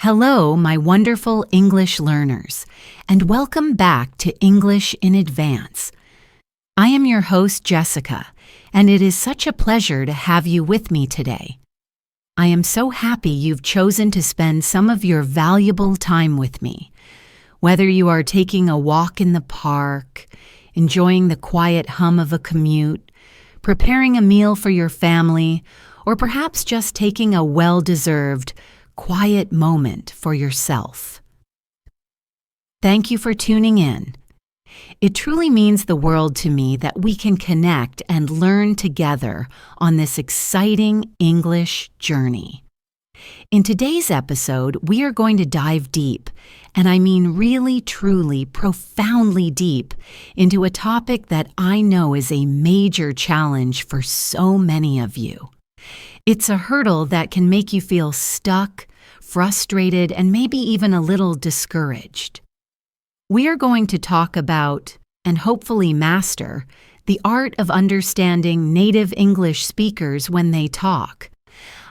Hello, my wonderful English learners, and welcome back to English in Advance. I am your host, Jessica, and it is such a pleasure to have you with me today. I am so happy you've chosen to spend some of your valuable time with me. Whether you are taking a walk in the park, enjoying the quiet hum of a commute, preparing a meal for your family, or perhaps just taking a well-deserved quiet moment for yourself. Thank you for tuning in. It truly means the world to me that we can connect and learn together on this exciting English journey. In today's episode, we are going to dive deep, and I mean really, truly, profoundly deep, into a topic that I know is a major challenge for so many of you. It's a hurdle that can make you feel stuck, frustrated, and maybe even a little discouraged. We are going to talk about, and hopefully master, the art of understanding native English speakers when they talk.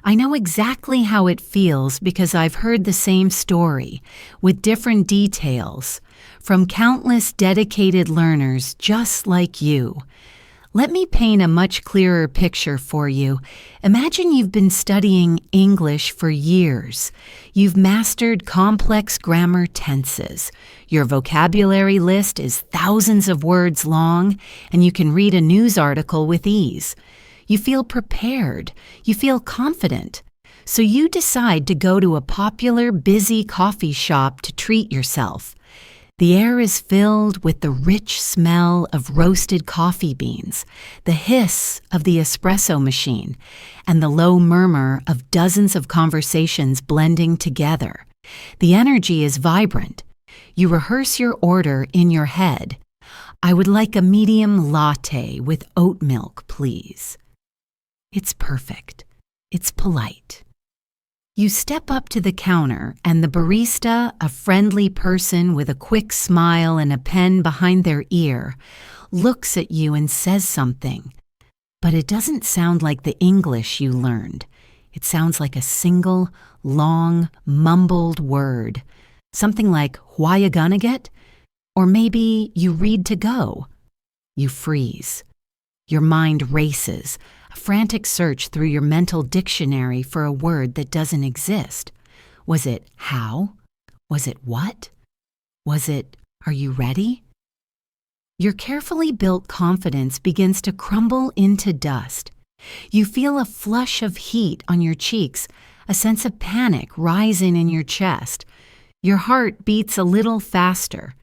I know exactly how it feels because I've heard the same story, with different details, from countless dedicated learners just like you. Let me paint a much clearer picture for you. Imagine you've been studying English for years. You've mastered complex grammar tenses. Your vocabulary list is thousands of words long, and you can read a news article with ease. You feel prepared. You feel confident. So you decide to go to a popular, busy coffee shop to treat yourself. The air is filled with the rich smell of roasted coffee beans, the hiss of the espresso machine, and the low murmur of dozens of conversations blending together. The energy is vibrant. You rehearse your order in your head. I would like a medium latte with oat milk, please. It's perfect. It's polite. You step up to the counter, and the barista, a friendly person with a quick smile and a pen behind their ear, looks at you and says something. But it doesn't sound like the English you learned. It sounds like a single, long, mumbled word. Something like, "Why ya gonna get?" Or maybe you read to go. You freeze. Your mind races, a frantic search through your mental dictionary for a word that doesn't exist. Was it how? Was it what? Was it, are you ready? Your carefully built confidence begins to crumble into dust. You feel a flush of heat on your cheeks, a sense of panic rising in your chest. Your heart beats a little faster.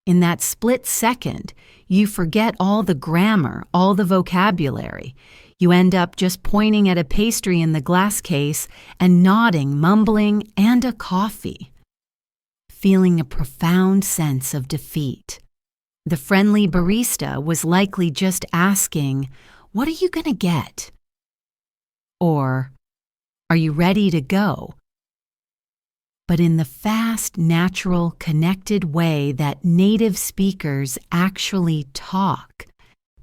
In that split second, you forget all the grammar, all the vocabulary. You end up just pointing at a pastry in the glass case and nodding, mumbling, and a coffee, feeling a profound sense of defeat. The friendly barista was likely just asking, "What are you going to get?" Or, "Are you ready to go?" But in the fast, natural, connected way that native speakers actually talk.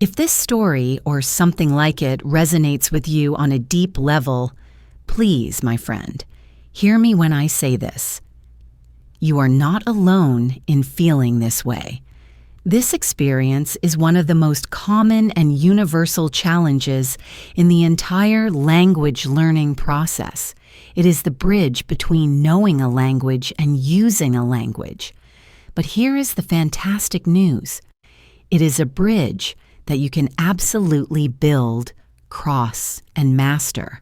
If this story, or something like it, resonates with you on a deep level, please, my friend, hear me when I say this. You are not alone in feeling this way. This experience is one of the most common and universal challenges in the entire language learning process. It is the bridge between knowing a language and using a language. But here is the fantastic news. It is a bridge that you can absolutely build, cross, and master.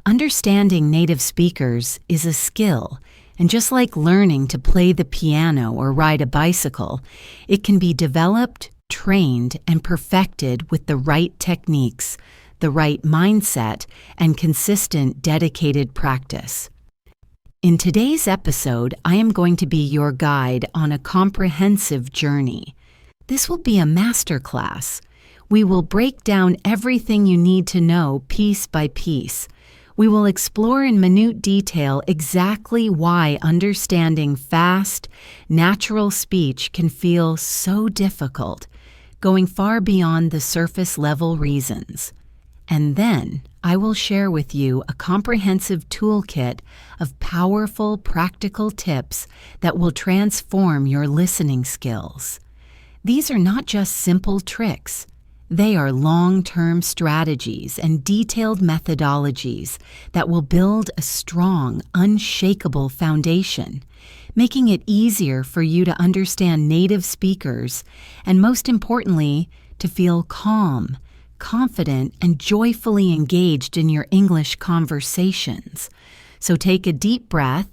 Understanding native speakers is a skill, and just like learning to play the piano or ride a bicycle, it can be developed, trained, and perfected with the right techniques, the right mindset, and consistent, dedicated practice. In today's episode, I am going to be your guide on a comprehensive journey. This will be a masterclass. We will break down everything you need to know piece by piece. We will explore in minute detail exactly why understanding fast, natural speech can feel so difficult, going far beyond the surface-level reasons. And then I will share with you a comprehensive toolkit of powerful, practical tips that will transform your listening skills. These are not just simple tricks. They are long-term strategies and detailed methodologies that will build a strong, unshakable foundation, making it easier for you to understand native speakers and, most importantly, to feel calm, confident, and joyfully engaged in your English conversations. So take a deep breath,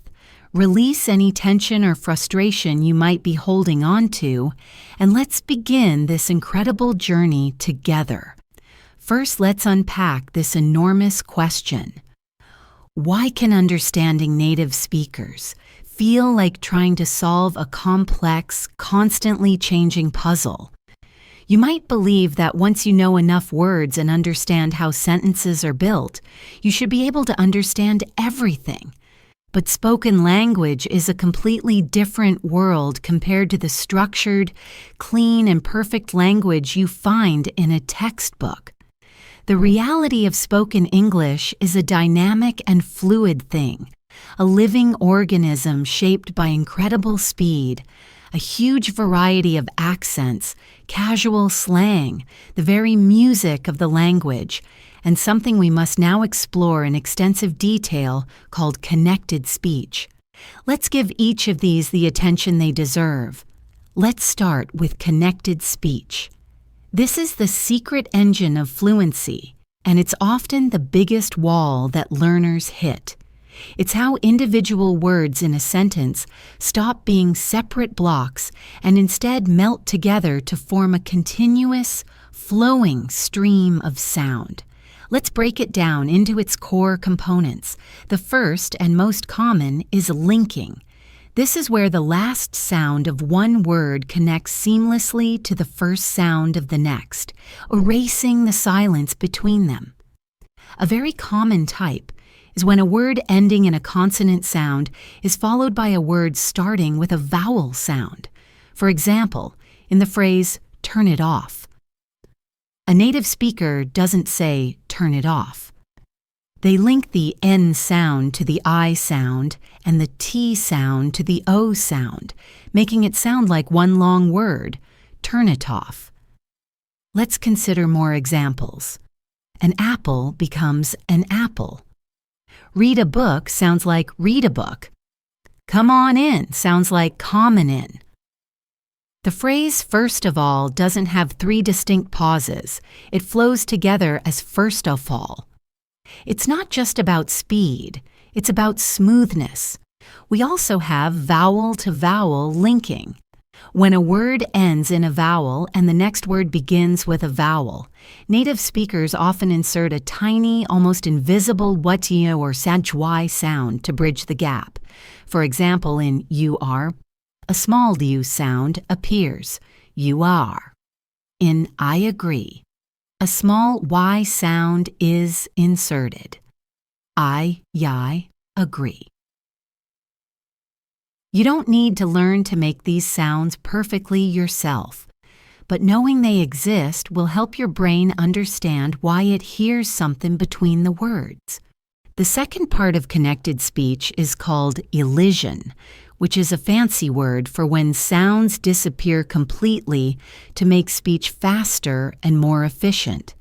release any tension or frustration you might be holding on to, and let's begin this incredible journey together. First, let's unpack this enormous question. Why can understanding native speakers feel like trying to solve a complex, constantly changing puzzle? You might believe that once you know enough words and understand how sentences are built, you should be able to understand everything. But spoken language is a completely different world compared to the structured, clean, and perfect language you find in a textbook. The reality of spoken English is a dynamic and fluid thing, a living organism shaped by incredible speed, a huge variety of accents, casual slang, the very music of the language, and something we must now explore in extensive detail called connected speech. Let's give each of these the attention they deserve. Let's start with connected speech. This is the secret engine of fluency, and it's often the biggest wall that learners hit. It's how individual words in a sentence stop being separate blocks and instead melt together to form a continuous, flowing stream of sound. Let's break it down into its core components. The first and most common is linking. This is where the last sound of one word connects seamlessly to the first sound of the next, erasing the silence between them. A very common type is when a word ending in a consonant sound is followed by a word starting with a vowel sound. For example, in the phrase, turn it off. A native speaker doesn't say, turn it off. They link the N sound to the I sound and the T sound to the O sound, making it sound like one long word, turn it off. Let's consider more examples. An apple becomes an apple. Read a book sounds like read a book. Come on in sounds like common in. The phrase first of all doesn't have three distinct pauses. It flows together as first of all. It's not just about speed, it's about smoothness. We also have vowel to vowel linking. When a word ends in a vowel and the next word begins with a vowel, native speakers often insert a tiny, almost invisible wati or sajwai sound to bridge the gap. For example, in you are, a small u sound appears, you are. In I agree, a small y sound is inserted. I agree. You don't need to learn to make these sounds perfectly yourself, but knowing they exist will help your brain understand why it hears something between the words. The second part of connected speech is called elision, which is a fancy word for when sounds disappear completely to make speech faster and more efficient.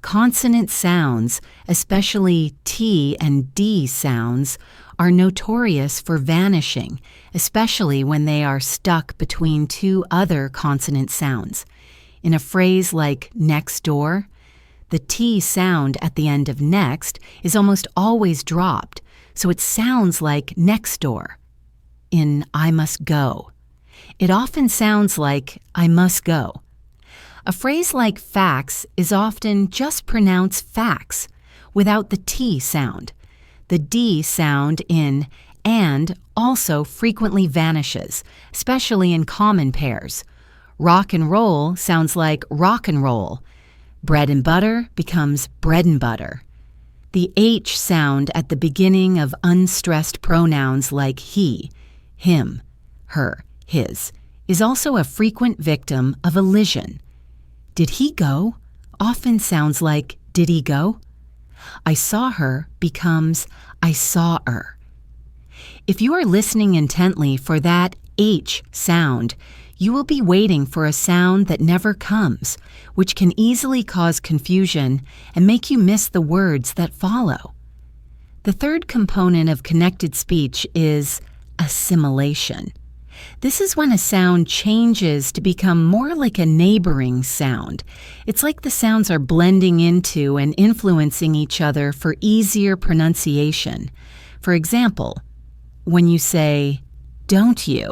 Consonant sounds, especially T and D sounds, are notorious for vanishing, especially when they are stuck between two other consonant sounds. In a phrase like next door, the T sound at the end of next is almost always dropped, so it sounds like next door. In I must go, it often sounds like I must go. A phrase like fax is often just pronounced fax without the T sound. The D sound in and also frequently vanishes, especially in common pairs. Rock and roll sounds like rock and roll. Bread and butter becomes bread and butter. The H sound at the beginning of unstressed pronouns like he, him, her, his, is also a frequent victim of elision. Did he go often sounds like did he go? I saw her becomes I saw her. If you are listening intently for that H sound, you will be waiting for a sound that never comes, which can easily cause confusion and make you miss the words that follow. The third component of connected speech is assimilation. This is when a sound changes to become more like a neighboring sound. It's like the sounds are blending into and influencing each other for easier pronunciation. For example, when you say, "don't you,"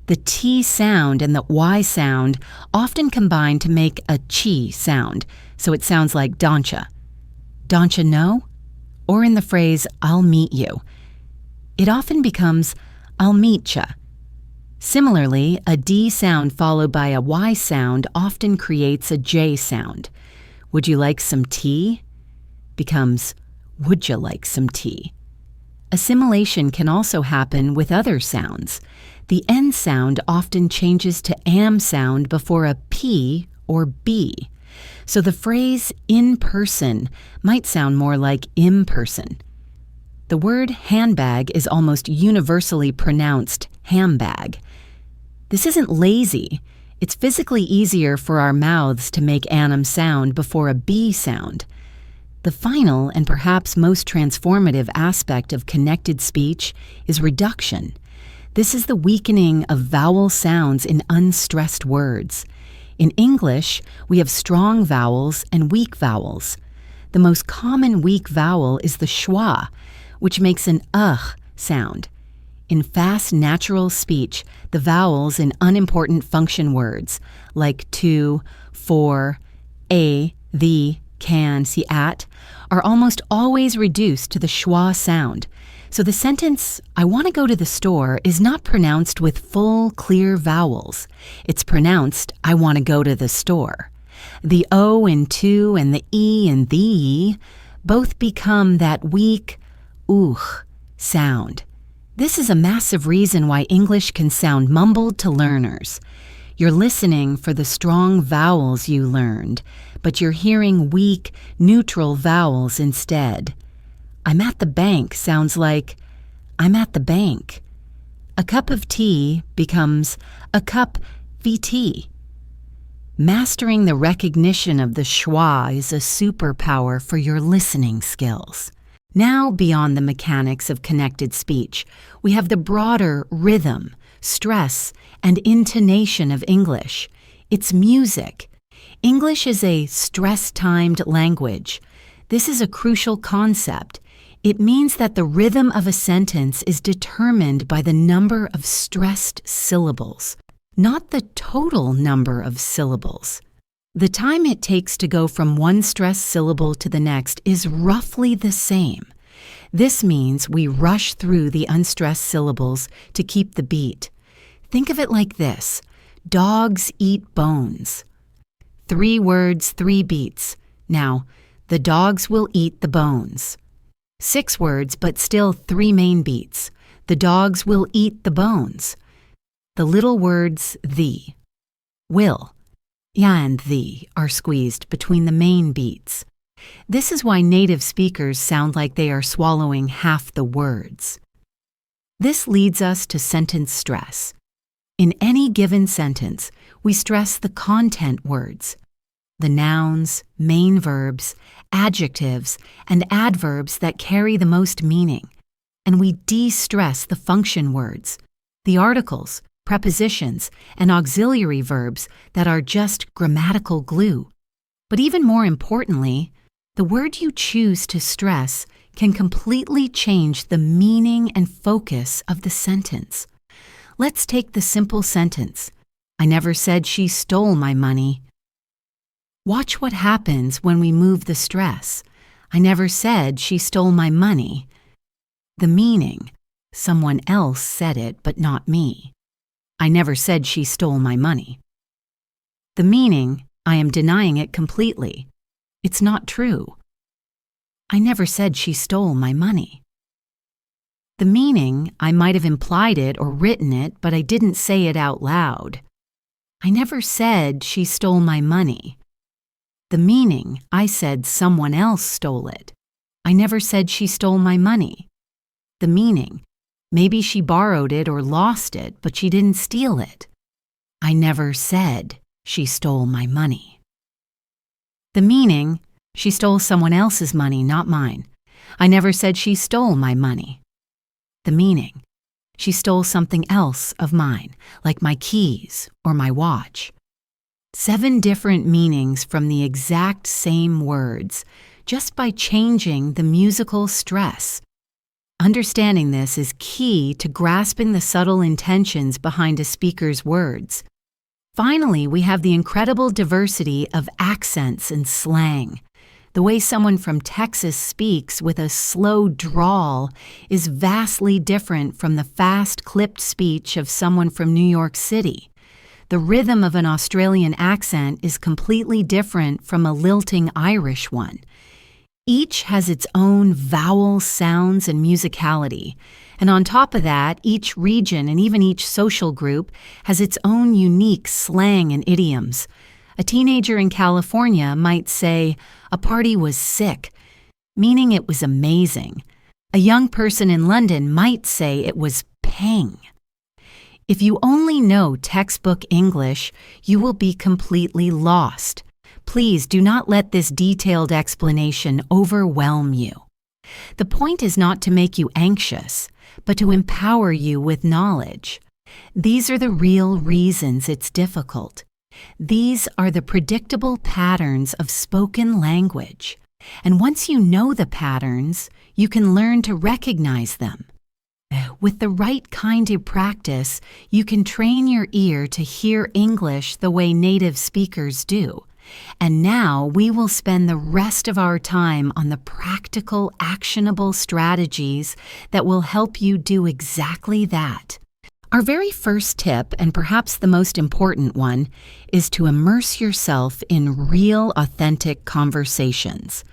the T sound and the Y sound often combine to make a chi sound, so it sounds like don'tcha. Don'tcha know? Or in the phrase, "I'll meet you," it often becomes "I'll meetcha." Similarly, a D sound followed by a Y sound often creates a J sound. "Would you like some tea?" becomes "Would you like some tea?" Assimilation can also happen with other sounds. The N sound often changes to AM sound before a P or B. So the phrase "in person" might sound more like "in person." The word handbag is almost universally pronounced hambag. This isn't lazy. It's physically easier for our mouths to make an sound before a B sound. The final and perhaps most transformative aspect of connected speech is reduction. This is the weakening of vowel sounds in unstressed words. In English, we have strong vowels and weak vowels. The most common weak vowel is the schwa, which makes an sound. In fast, natural speech, the vowels in unimportant function words, like to, for, a, the, can, see, at, are almost always reduced to the schwa sound. So the sentence, "I want to go to the store," is not pronounced with full, clear vowels. It's pronounced, "I want to go to the store." The O in to and the E in thee both become that weak sound. This is a massive reason why English can sound mumbled to learners. You're listening for the strong vowels you learned, but you're hearing weak, neutral vowels instead. "I'm at the bank" sounds like "I'm at the bank." A cup of tea becomes a cup VT. Mastering the recognition of the schwa is a superpower for your listening skills. Now, beyond the mechanics of connected speech, we have the broader rhythm, stress, and intonation of English. It's music. English is a stress-timed language. This is a crucial concept. It means that the rhythm of a sentence is determined by the number of stressed syllables, not the total number of syllables. The time it takes to go from one stressed syllable to the next is roughly the same. This means we rush through the unstressed syllables to keep the beat. Think of it like this: dogs eat bones. 3 words, 3 beats. Now, the dogs will eat the bones. 6 words, but still 3 main beats. The dogs will eat the bones. The little words the, will, and the are squeezed between the main beats. This is why native speakers sound like they are swallowing half the words. This leads us to sentence stress. In any given sentence, we stress the content words, the nouns, main verbs, adjectives, and adverbs that carry the most meaning, and we de-stress the function words, the articles, prepositions, and auxiliary verbs that are just grammatical glue. But even more importantly, the word you choose to stress can completely change the meaning and focus of the sentence. Let's take the simple sentence, "I never said she stole my money." Watch what happens when we move the stress. "I never said she stole my money." The meaning, someone else said it but not me. "I never said she stole my money." The meaning, I am denying it completely. It's not true. "I never said she stole my money." The meaning, I might have implied it or written it, but I didn't say it out loud. "I never said she stole my money." The meaning, I said someone else stole it. I never said she stole my money. The meaning, maybe she borrowed it or lost it, but she didn't steal it. I never said she stole my money. The meaning, she stole someone else's money, not mine. I never said she stole my money. The meaning, she stole something else of mine, like my keys or my watch. 7 different meanings from the exact same words, just by changing the musical stress. Understanding this is key to grasping the subtle intentions behind a speaker's words. Finally, we have the incredible diversity of accents and slang. The way someone from Texas speaks with a slow drawl is vastly different from the fast, clipped speech of someone from New York City. The rhythm of an Australian accent is completely different from a lilting Irish one. Each has its own vowel sounds and musicality, and on top of that, each region and even each social group has its own unique slang and idioms. A teenager in California might say, "A party was sick," meaning it was amazing. A young person in London might say it was pang. If you only know textbook English, you will be completely lost. Please do not let this detailed explanation overwhelm you. The point is not to make you anxious, but to empower you with knowledge. These are the real reasons it's difficult. These are the predictable patterns of spoken language. And once you know the patterns, you can learn to recognize them. With the right kind of practice, you can train your ear to hear English the way native speakers do. And now we will spend the rest of our time on the practical, actionable strategies that will help you do exactly that. Our very first tip, and perhaps the most important one, is to immerse yourself in real, authentic conversations.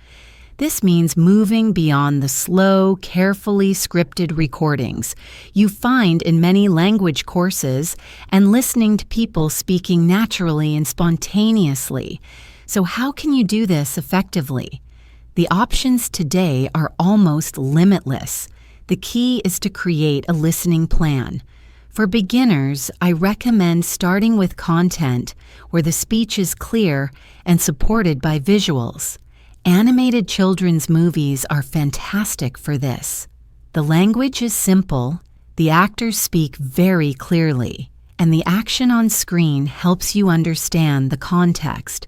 This means moving beyond the slow, carefully scripted recordings you find in many language courses and listening to people speaking naturally and spontaneously. So how can you do this effectively? The options today are almost limitless. The key is to create a listening plan. For beginners, I recommend starting with content where the speech is clear and supported by visuals. Animated children's movies are fantastic for this. The language is simple, the actors speak very clearly, and the action on screen helps you understand the context.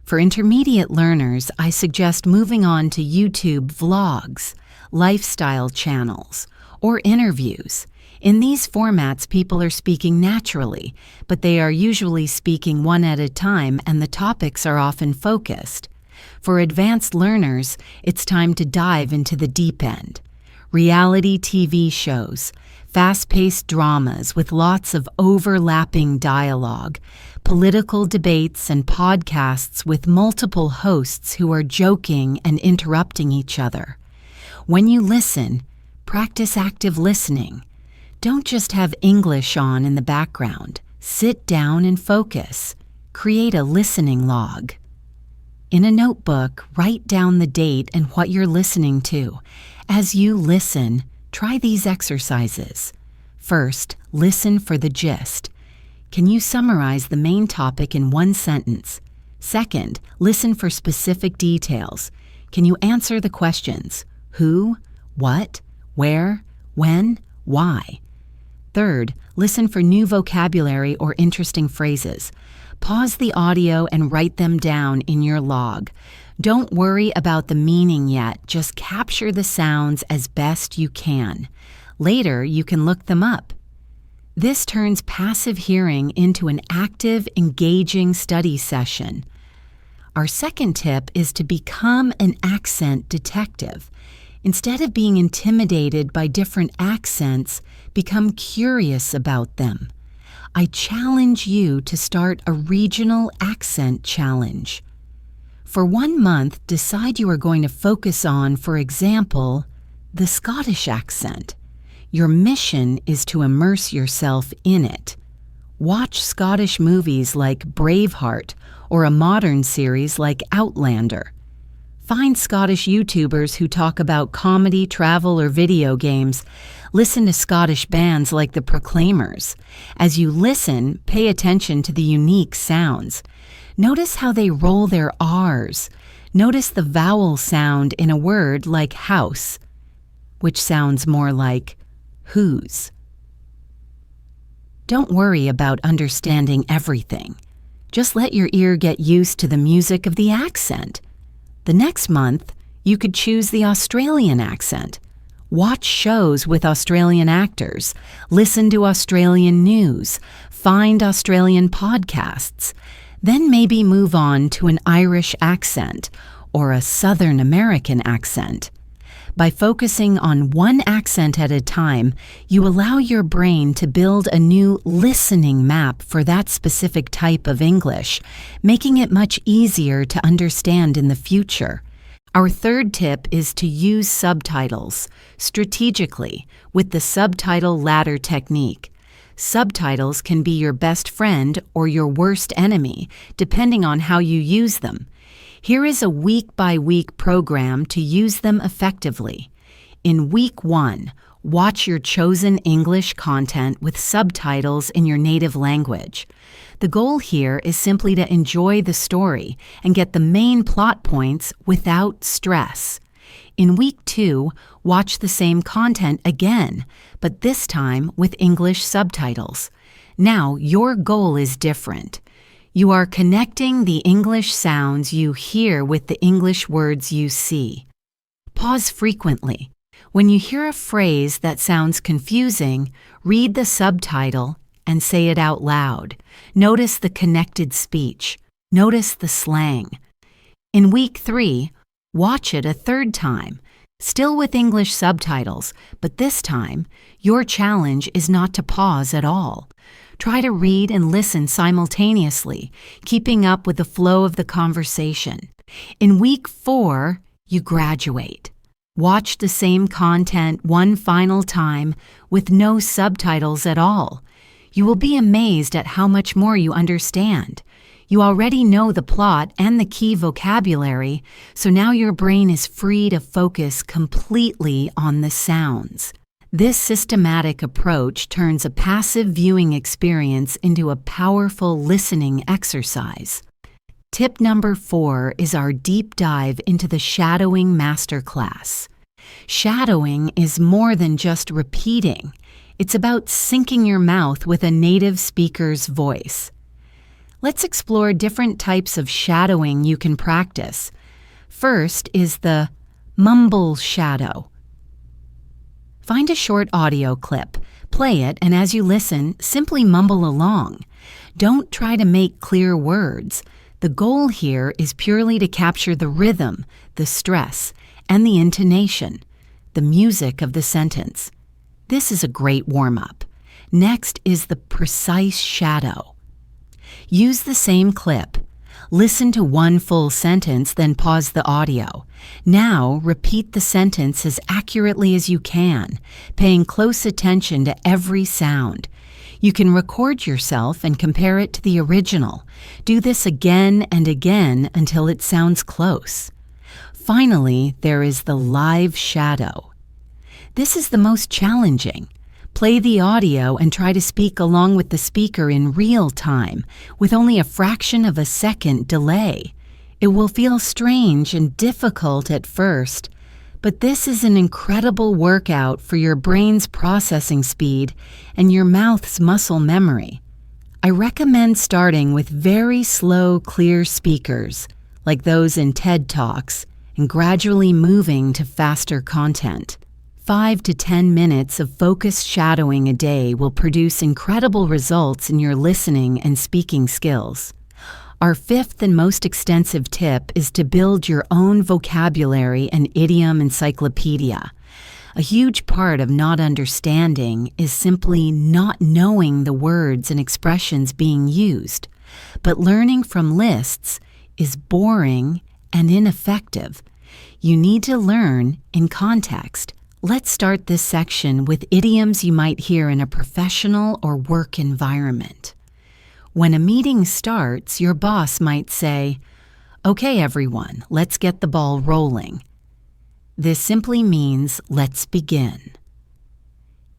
For intermediate learners, I suggest moving on to YouTube vlogs, lifestyle channels, or interviews. In these formats, people are speaking naturally, but they are usually speaking one at a time and the topics are often focused. For advanced learners, it's time to dive into the deep end. Reality TV shows, fast-paced dramas with lots of overlapping dialogue, political debates, and podcasts with multiple hosts who are joking and interrupting each other. When you listen, practice active listening. Don't just have English on in the background. Sit down and focus. Create a listening log. In a notebook, write down the date and what you're listening to. As you listen, try these exercises. First, listen for the gist. Can you summarize the main topic in one sentence? Second, listen for specific details. Can you answer the questions? Who, what, where, when, why? Third, listen for new vocabulary or interesting phrases. Pause the audio and write them down in your log. Don't worry about the meaning yet, just capture the sounds as best you can. Later, you can look them up. This turns passive hearing into an active, engaging study session. Our second tip is to become an accent detective. Instead of being intimidated by different accents, become curious about them. I challenge you to start a regional accent challenge. For 1 month, decide you are going to focus on, for example, the Scottish accent. Your mission is to immerse yourself in it. Watch Scottish movies like Braveheart or a modern series like Outlander. Find Scottish YouTubers who talk about comedy, travel, or video games. Listen to Scottish bands like the Proclaimers. As you listen, pay attention to the unique sounds. Notice how they roll their R's. Notice the vowel sound in a word like house, which sounds more like whose. Don't worry about understanding everything. Just let your ear get used to the music of the accent. The next month, you could choose the Australian accent. Watch shows with Australian actors, listen to Australian news, find Australian podcasts, then maybe move on to an Irish accent or a Southern American accent. By focusing on one accent at a time, you allow your brain to build a new listening map for that specific type of English, making it much easier to understand in the future. Our third tip is to use subtitles strategically with the subtitle ladder technique. Subtitles can be your best friend or your worst enemy, depending on how you use them. Here is a week-by-week program to use them effectively. In Week 1, watch your chosen English content with subtitles in your native language. The goal here is simply to enjoy the story and get the main plot points without stress. In Week 2, watch the same content again, but this time with English subtitles. Now, your goal is different. You are connecting the English sounds you hear with the English words you see. Pause frequently. When you hear a phrase that sounds confusing, read the subtitle and say it out loud. Notice the connected speech. Notice the slang. In Week 3, watch it a third time, still with English subtitles, but this time, your challenge is not to pause at all. Try to read and listen simultaneously, keeping up with the flow of the conversation. In Week 4, you graduate. Watch the same content one final time with no subtitles at all. You will be amazed at how much more you understand. You already know the plot and the key vocabulary, so now your brain is free to focus completely on the sounds. This systematic approach turns a passive viewing experience into a powerful listening exercise. Tip number 4 is our deep dive into the shadowing masterclass. Shadowing is more than just repeating. It's about syncing your mouth with a native speaker's voice. Let's explore different types of shadowing you can practice. First is the mumble shadow. Find a short audio clip, play it, and as you listen, simply mumble along. Don't try to make clear words. The goal here is purely to capture the rhythm, the stress, and the intonation, the music of the sentence. This is a great warm-up. Next is the precise shadow. Use the same clip. Listen to one full sentence, then pause the audio. Now, repeat the sentence as accurately as you can, paying close attention to every sound. You can record yourself and compare it to the original. Do this again and again until it sounds close. Finally, there is the live shadow. This is the most challenging. Play the audio and try to speak along with the speaker in real time, with only a fraction of a second delay. It will feel strange and difficult at first, but this is an incredible workout for your brain's processing speed and your mouth's muscle memory. I recommend starting with very slow, clear speakers, like those in TED Talks, and gradually moving to faster content. 5 to 10 minutes of focused shadowing a day will produce incredible results in your listening and speaking skills. Our fifth and most extensive tip is to build your own vocabulary and idiom encyclopedia. A huge part of not understanding is simply not knowing the words and expressions being used. But learning from lists is boring and ineffective. You need to learn in context. Let's start this section with idioms you might hear in a professional or work environment. When a meeting starts, your boss might say, "Okay, everyone, let's get the ball rolling." This simply means let's begin.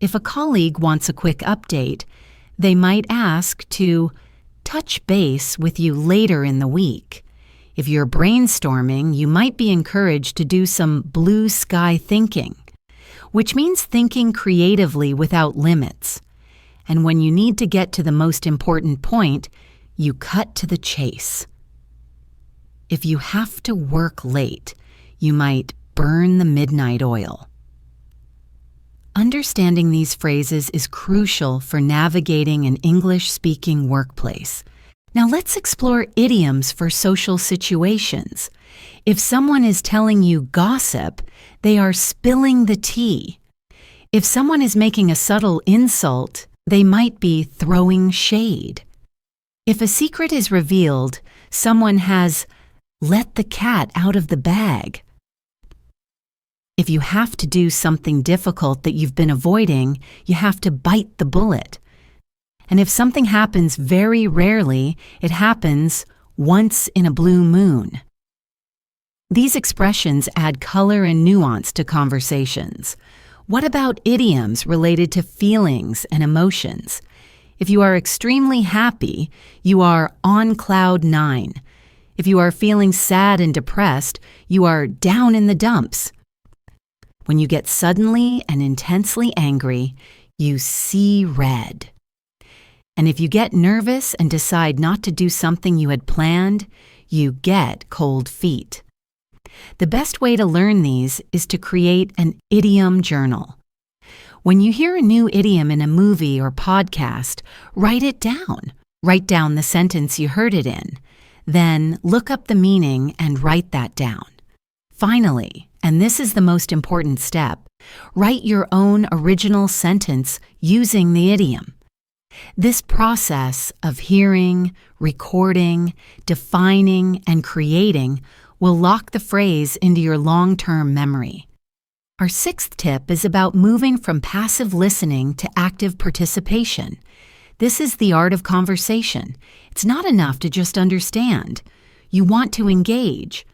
If a colleague wants a quick update, they might ask to touch base with you later in the week. If you're brainstorming, you might be encouraged to do some blue sky thinking, which means thinking creatively without limits. And when you need to get to the most important point, you cut to the chase. If you have to work late, you might burn the midnight oil. Understanding these phrases is crucial for navigating an English-speaking workplace. Now let's explore idioms for social situations. If someone is telling you gossip, they are spilling the tea. If someone is making a subtle insult, they might be throwing shade. If a secret is revealed, someone has let the cat out of the bag. If you have to do something difficult that you've been avoiding, you have to bite the bullet. And if something happens very rarely, it happens once in a blue moon. These expressions add color and nuance to conversations. What about idioms related to feelings and emotions? If you are extremely happy, you are on cloud nine. If you are feeling sad and depressed, you are down in the dumps. When you get suddenly and intensely angry, you see red. And if you get nervous and decide not to do something you had planned, you get cold feet. The best way to learn these is to create an idiom journal. When you hear a new idiom in a movie or podcast, write it down. Write down the sentence you heard it in. Then look up the meaning and write that down. Finally, and this is the most important step, write your own original sentence using the idiom. This process of hearing, recording, defining, and creating will lock the phrase into your long-term memory. Our sixth tip is about moving from passive listening to active participation. This is the art of conversation. It's not enough to just understand. You want to engage.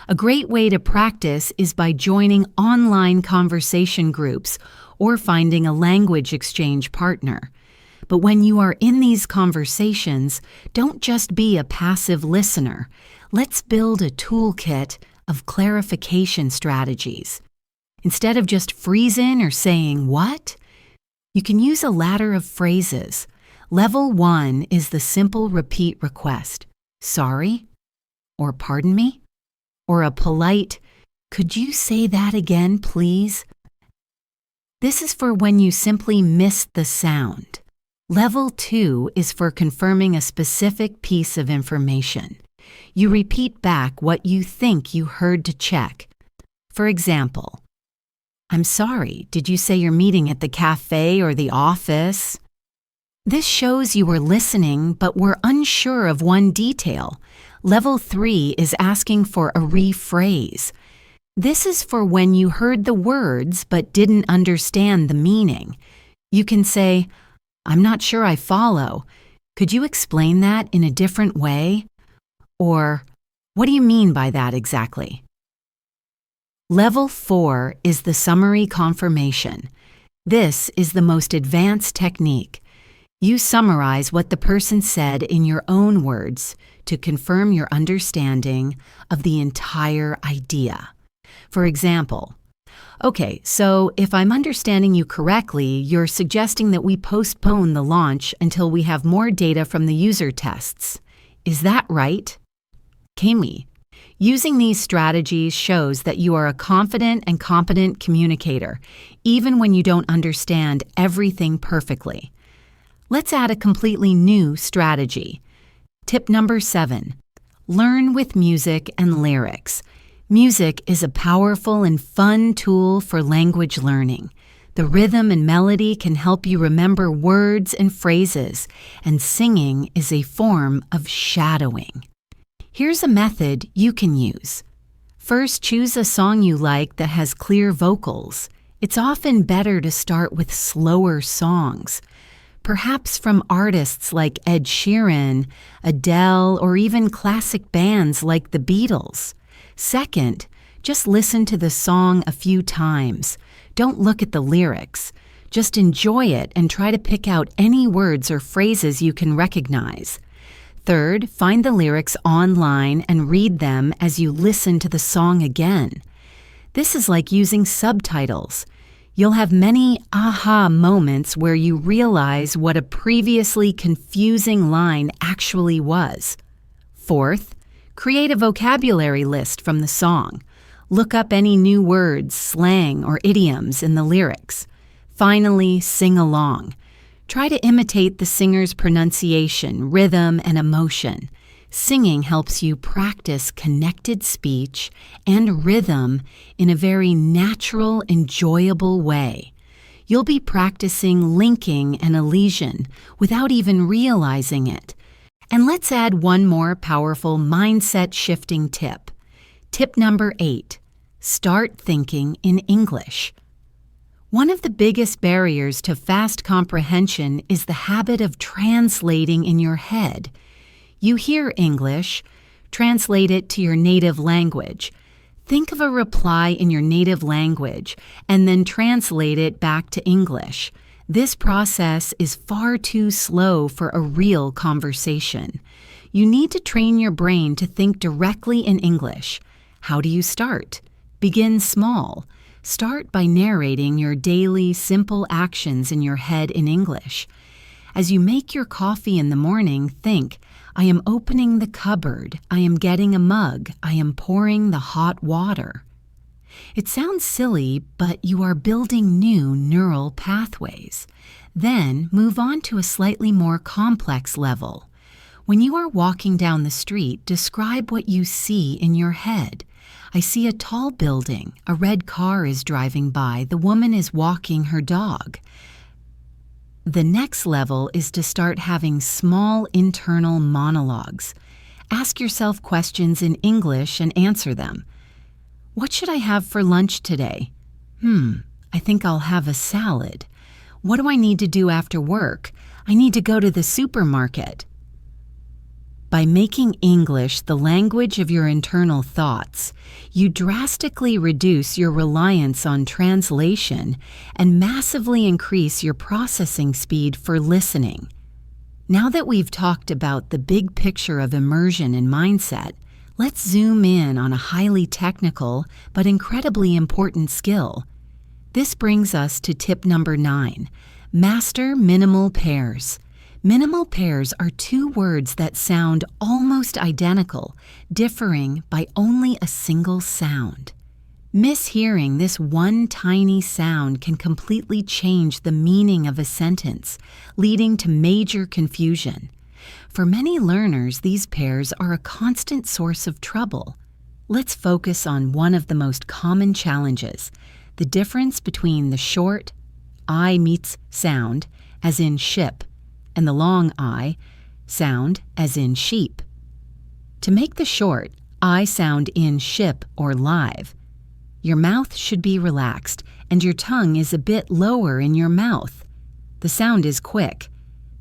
A great way to practice is by joining online conversation groups or finding a language exchange partner. But when you are in these conversations, don't just be a passive listener. Let's build a toolkit of clarification strategies. Instead of just freezing or saying, "What?" you can use a ladder of phrases. Level 1 is the simple repeat request, "Sorry?" or "Pardon me?" or a polite, "Could you say that again, please?" This is for when you simply missed the sound. Level 2 is for confirming a specific piece of information. You repeat back what you think you heard to check. For example, "I'm sorry, did you say you're meeting at the cafe or the office?" This shows you were listening but were unsure of one detail. Level 3 is asking for a rephrase. This is for when you heard the words but didn't understand the meaning. You can say, "I'm not sure I follow. Could you explain that in a different way?" Or, "What do you mean by that exactly?" Level 4 is the summary confirmation. This is the most advanced technique. You summarize what the person said in your own words to confirm your understanding of the entire idea. For example, "Okay, so if I'm understanding you correctly, you're suggesting that we postpone the launch until we have more data from the user tests. Is that right?" Kami. Using these strategies shows that you are a confident and competent communicator, even when you don't understand everything perfectly. Let's add a completely new strategy. Tip number 7. Learn with music and lyrics. Music is a powerful and fun tool for language learning. The rhythm and melody can help you remember words and phrases, and singing is a form of shadowing. Here's a method you can use. First, choose a song you like that has clear vocals. It's often better to start with slower songs. perhaps from artists like Ed Sheeran, Adele, or even classic bands like the Beatles. Second, just listen to the song a few times. Don't look at the lyrics. Just enjoy it and try to pick out any words or phrases you can recognize. Third, find the lyrics online and read them as you listen to the song again. This is like using subtitles. You'll have many aha moments where you realize what a previously confusing line actually was. Fourth, create a vocabulary list from the song. Look up any new words, slang, or idioms in the lyrics. Finally, sing along. Try to imitate the singer's pronunciation, rhythm, and emotion. Singing helps you practice connected speech and rhythm in a very natural, enjoyable way. You'll be practicing linking and elision without even realizing it. And let's add one more powerful mindset-shifting tip. Tip number 8, start thinking in English. One of the biggest barriers to fast comprehension is the habit of translating in your head. You hear English, translate it to your native language. Think of a reply in your native language and then translate it back to English. This process is far too slow for a real conversation. You need to train your brain to think directly in English. How do you start? Begin small. Start by narrating your daily, simple actions in your head in English. As you make your coffee in the morning, think, I am opening the cupboard, I am getting a mug, I am pouring the hot water. It sounds silly, but you are building new neural pathways. Then move on to a slightly more complex level. When you are walking down the street, describe what you see in your head. I see a tall building, a red car is driving by, the woman is walking her dog. The next level is to start having small internal monologues. Ask yourself questions in English and answer them. What should I have for lunch today? I think I'll have a salad. What do I need to do after work? I need to go to the supermarket. By making English the language of your internal thoughts, you drastically reduce your reliance on translation and massively increase your processing speed for listening. Now that we've talked about the big picture of immersion and mindset, let's zoom in on a highly technical but incredibly important skill. This brings us to tip number 9, master minimal pairs. Minimal pairs are two words that sound almost identical, differing by only a single sound. Mishearing this one tiny sound can completely change the meaning of a sentence, leading to major confusion. For many learners, these pairs are a constant source of trouble. Let's focus on one of the most common challenges, the difference between the short I meets sound, as in ship, and the long I sound, as in sheep. To make the short I sound in ship or live, your mouth should be relaxed and your tongue is a bit lower in your mouth. The sound is quick.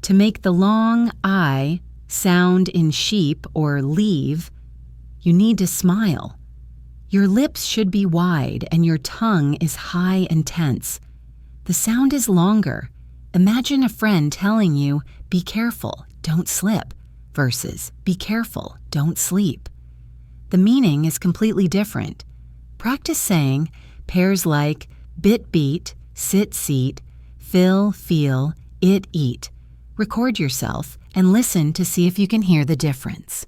To make the long I sound in sheep or leave, you need to smile. Your lips should be wide and your tongue is high and tense. The sound is longer. Imagine a friend telling you, be careful, don't slip, versus be careful, don't sleep. The meaning is completely different. Practice saying pairs like bit beat, sit seat, fill feel, it eat. Record yourself and listen to see if you can hear the difference.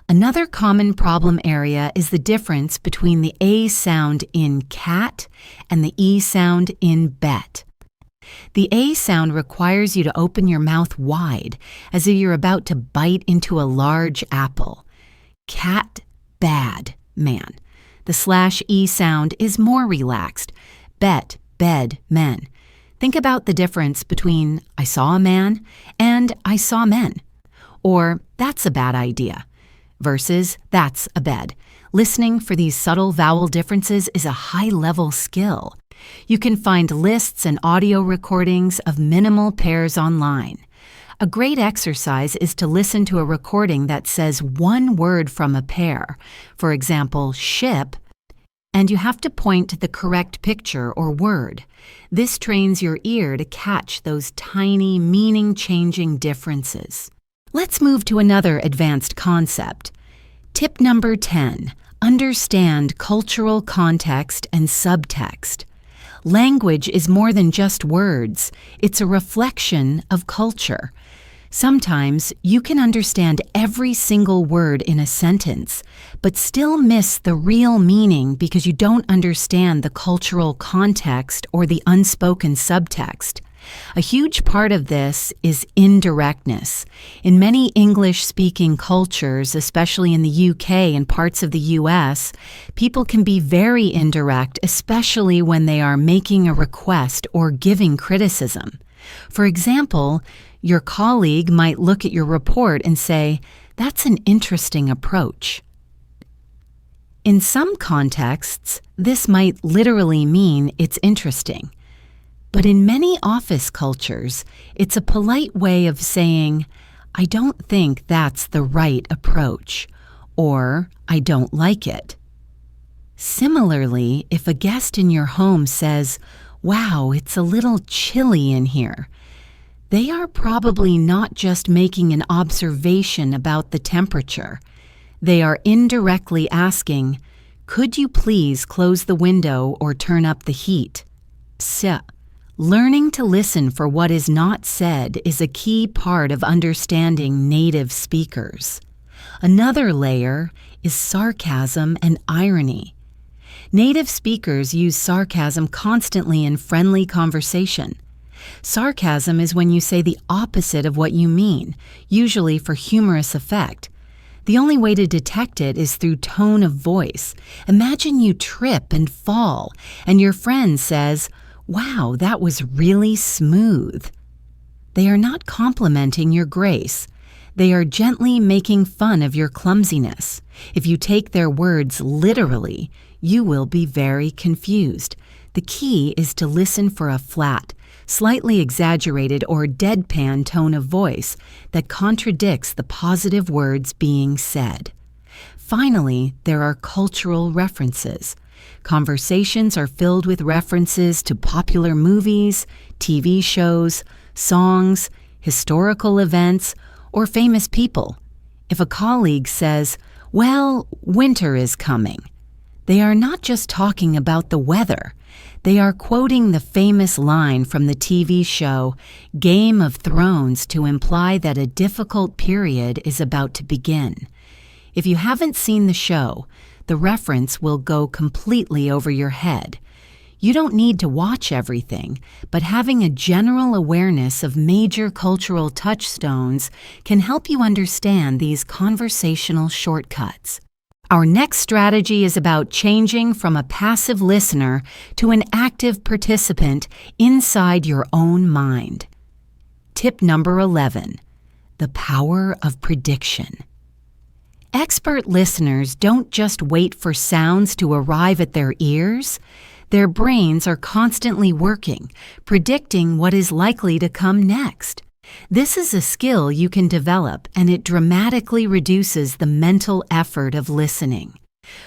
Another common problem area is the difference between the A sound in cat and the E sound in bet. The A sound requires you to open your mouth wide, as if you're about to bite into a large apple. Cat, bad, man. The /E sound is more relaxed. Bet, bed, men. Think about the difference between I saw a man and I saw men. Or that's a bad idea versus that's a bed. Listening for these subtle vowel differences is a high-level skill. You can find lists and audio recordings of minimal pairs online. A great exercise is to listen to a recording that says one word from a pair, for example, ship, and you have to point to the correct picture or word. This trains your ear to catch those tiny, meaning-changing differences. Let's move to another advanced concept. Tip number 10. Understand cultural context and subtext. Language is more than just words. It's a reflection of culture. Sometimes you can understand every single word in a sentence, but still miss the real meaning because you don't understand the cultural context or the unspoken subtext. A huge part of this is indirectness. In many English-speaking cultures, especially in the UK and parts of the US, people can be very indirect, especially when they are making a request or giving criticism. For example, your colleague might look at your report and say, "That's an interesting approach." In some contexts, this might literally mean it's interesting. But in many office cultures, it's a polite way of saying, "I don't think that's the right approach," or "I don't like it." Similarly, if a guest in your home says, "Wow, it's a little chilly in here," they are probably not just making an observation about the temperature. They are indirectly asking, "Could you please close the window or turn up the heat?" Learning to listen for what is not said is a key part of understanding native speakers. Another layer is sarcasm and irony. Native speakers use sarcasm constantly in friendly conversation. Sarcasm is when you say the opposite of what you mean, usually for humorous effect. The only way to detect it is through tone of voice. Imagine you trip and fall, and your friend says, "Wow, that was really smooth." They are not complimenting your grace. They are gently making fun of your clumsiness. If you take their words literally, you will be very confused. The key is to listen for a flat, slightly exaggerated or deadpan tone of voice that contradicts the positive words being said. Finally, there are cultural references. Conversations are filled with references to popular movies, TV shows, songs, historical events, or famous people. If a colleague says, "Well, winter is coming," they are not just talking about the weather. They are quoting the famous line from the TV show Game of Thrones to imply that a difficult period is about to begin. If you haven't seen the show, the reference will go completely over your head. You don't need to watch everything, but having a general awareness of major cultural touchstones can help you understand these conversational shortcuts. Our next strategy is about changing from a passive listener to an active participant inside your own mind. Tip number 11, the power of prediction. Expert listeners don't just wait for sounds to arrive at their ears. Their brains are constantly working, predicting what is likely to come next. This is a skill you can develop, and it dramatically reduces the mental effort of listening.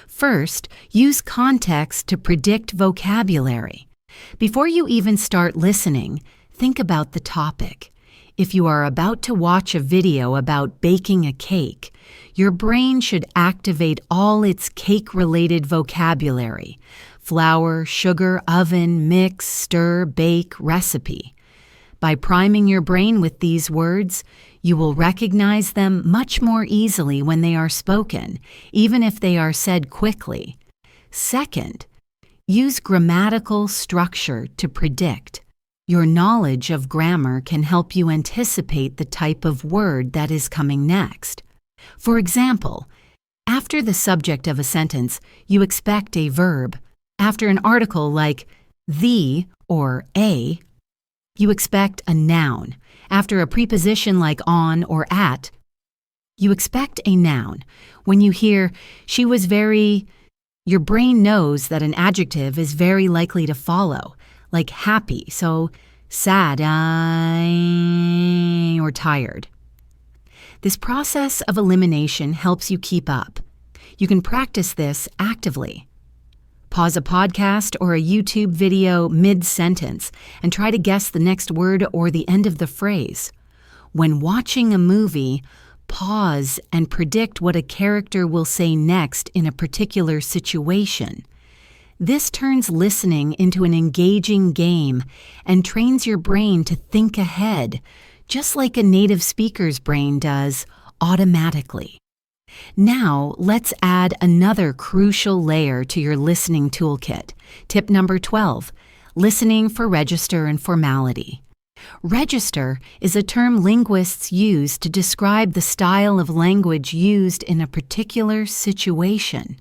First, use context to predict vocabulary. Before you even start listening, think about the topic. If you are about to watch a video about baking a cake, your brain should activate all its cake-related vocabulary: flour, sugar, oven, mix, stir, bake, recipe. By priming your brain with these words, you will recognize them much more easily when they are spoken, even if they are said quickly. Second, use grammatical structure to predict. Your knowledge of grammar can help you anticipate the type of word that is coming next. For example, after the subject of a sentence, you expect a verb. After an article like the or a, you expect a noun. After a preposition like on or at, you expect a noun. When you hear, "She was very," Your brain knows that an adjective is very likely to follow, like happy, so sad, or tired. This process of elimination helps you keep up. You can practice this actively. Pause a podcast or a YouTube video mid-sentence and try to guess the next word or the end of the phrase. When watching a movie, pause and predict what a character will say next in a particular situation. This turns listening into an engaging game and trains your brain to think ahead, just like a native speaker's brain does, automatically. Now, let's add another crucial layer to your listening toolkit. Tip number 12, listening for register and formality. Register is a term linguists use to describe the style of language used in a particular situation.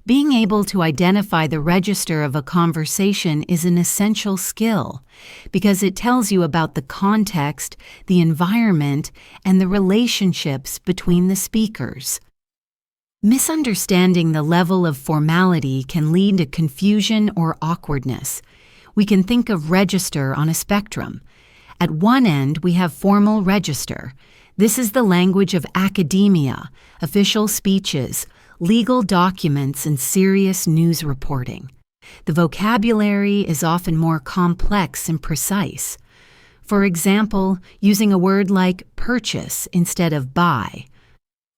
Being able to identify the register of a conversation is an essential skill because it tells you about the context, the environment, and the relationships between the speakers. Misunderstanding the level of formality can lead to confusion or awkwardness. We can think of register on a spectrum. At one end, we have formal register. This is the language of academia, official speeches, legal documents, and serious news reporting. The vocabulary is often more complex and precise. For example, using a word like purchase instead of buy,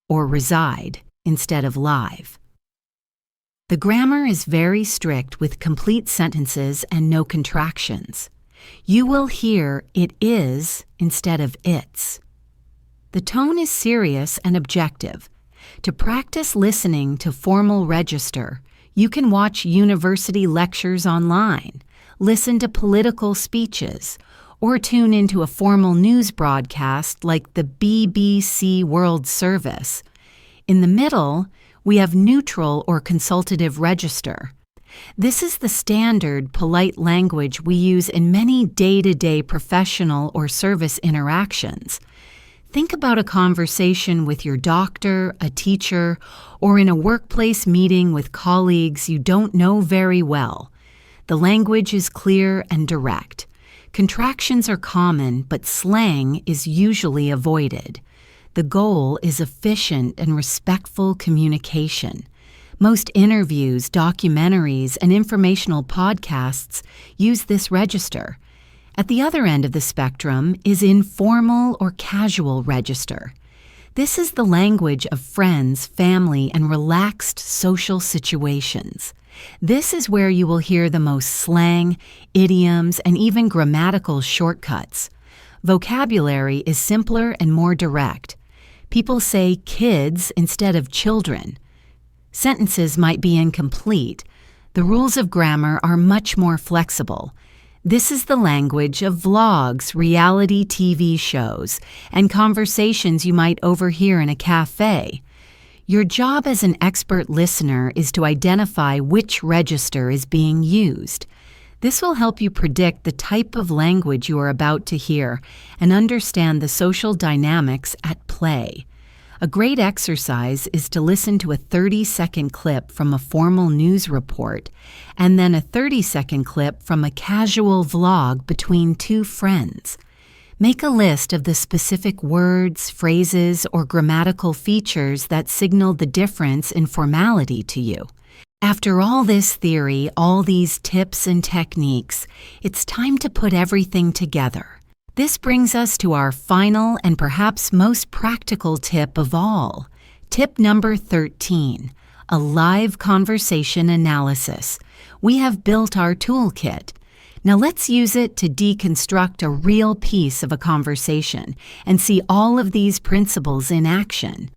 or reside instead of live. The grammar is very strict with complete sentences and no contractions. You will hear it is instead of it's. The tone is serious and objective. To practice listening to formal register, you can watch university lectures online, listen to political speeches, or tune into a formal news broadcast like the BBC World Service. In the middle, we have neutral or consultative register. This is the standard, polite language we use in many day-to-day professional or service interactions. Think about a conversation with your doctor, a teacher, or in a workplace meeting with colleagues you don't know very well. The language is clear and direct. Contractions are common, but slang is usually avoided. The goal is efficient and respectful communication. Most interviews, documentaries, and informational podcasts use this register. At the other end of the spectrum is informal or casual register. This is the language of friends, family, and relaxed social situations. This is where you will hear the most slang, idioms, and even grammatical shortcuts. Vocabulary is simpler and more direct. People say kids instead of children. Sentences might be incomplete. The rules of grammar are much more flexible. This is the language of vlogs, reality TV shows, and conversations you might overhear in a cafe. Your job as an expert listener is to identify which register is being used. This will help you predict the type of language you are about to hear and understand the social dynamics at play. A great exercise is to listen to a 30-second clip from a formal news report and then a 30-second clip from a casual vlog between two friends. Make a list of the specific words, phrases, or grammatical features that signal the difference in formality to you. After all this theory, all these tips and techniques, it's time to put everything together. This brings us to our final and perhaps most practical tip of all. Tip number 13, a live conversation analysis. We have built our toolkit. Now let's use it to deconstruct a real piece of a conversation and see all of these principles in action.